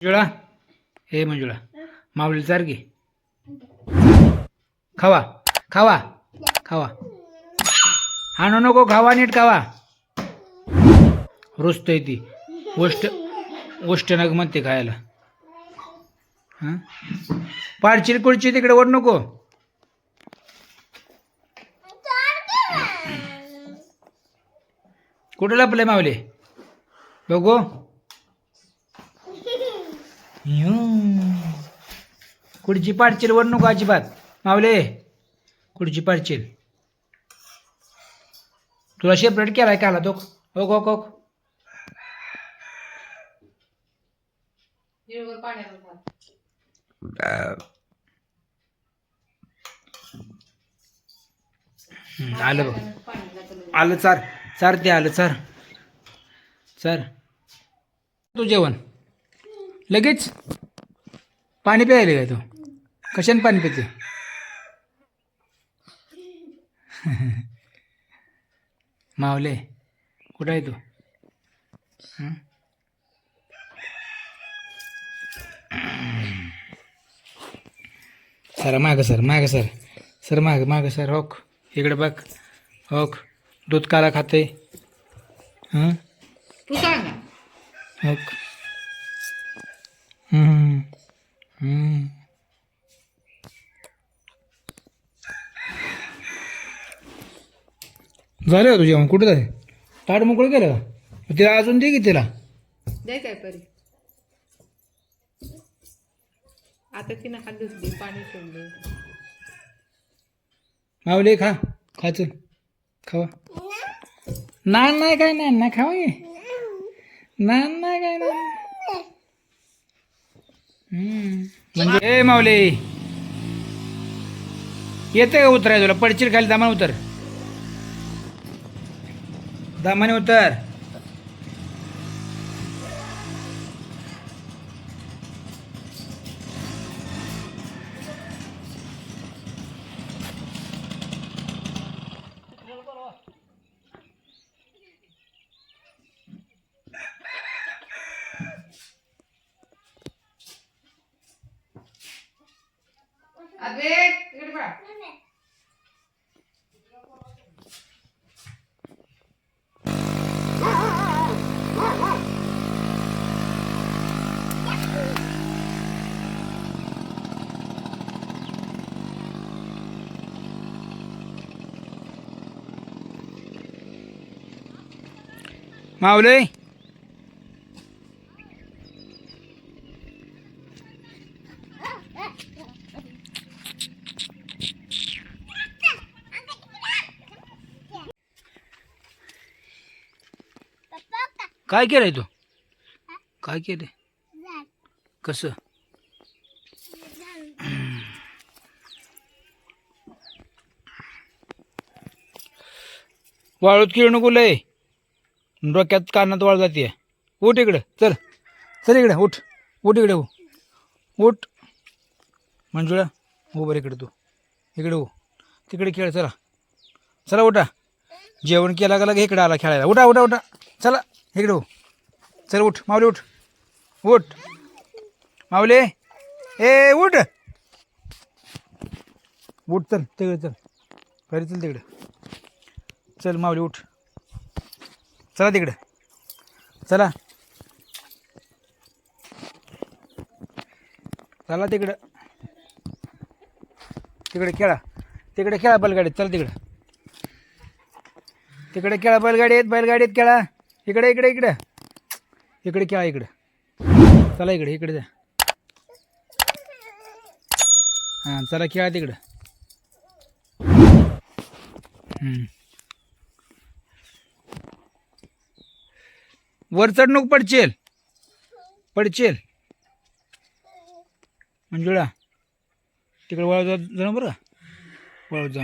मंजुळा, हे मंजुळा, माऊली चार घे. खावा खावा खावा, हाणू नको, खावा नीट खावा. रुसतय ती गोष्ट गोष्ट नग म्हणते खायला. हां, पाडचिल कुडची तिकडे ओढ नको. कुठे लपले मावले बघू. कुडची पाडचिल ओढ नको अजिबात मावले. कुडची पाडचिल तुला सेपरेट केलाय काला तो. Okay okay okay. आलं बघ, आलं. चार चार ते आलं. चार चार तू जेवण लगेच. पाणी प्यायले काय तू? कशाने पाणी पिते? मावले कुठं आहे तू? सर माग सर, माग सर, सर माग माग सर. होक इकडे बघ. होक दूध काला खाते. हां तू सांग ना. होक. झालं का तू जेवण? कुठं जाते? ताट मोकळं केलं का? तिला अजून दे की तिला. दे काय परी. आता तिनं खाल्ली होती, पाणी सोडलं. मावले खा, खाच खावा. नान नाही काय, नान नाही खावा. नान नाही काय ना. म्हणजे ए मावले येते का उतराय तुला? पडशील खाली. दामाने उतर, दामाने उतर. अबे इकडे बघ. मावले काय केलंय तू? काय केलंय? कसं? वाळूत किळ नको लय. डोक्यात कानात वाळ जाते. उठ इकडं. चल चल इकडे. उठ उठ इकडे. उठ मंजुळा, उभं इकडे. तू इकडे हो, तिकडे खेळ. चला चला उठा. जेवण केला का लगे इकडे आला खेळायला. उठा उठा उठा. चला इकडे हो. चल उठ माऊली. उठ उठ माऊली. ए उठ उठ. चल तिकडे चल. घरी चल तिकडे. चल माऊली उठ. चला तिकडे. चला चला तिकडं. तिकडे खेळा. तिकडे खेळा बैलगाडीत. चला तिकडं. तिकडे खेळा बैलगाडीत. बैलगाडीत खेळा. इकडे इकडे इकडे इकडे खेळा. इकडे चला. इकडे इकडे जा. हां चला खेळा तिकडं. वर चढ नको. पडचेल पडचेल. मंजुळा तिकडे वळू जा बरं. वळू जा.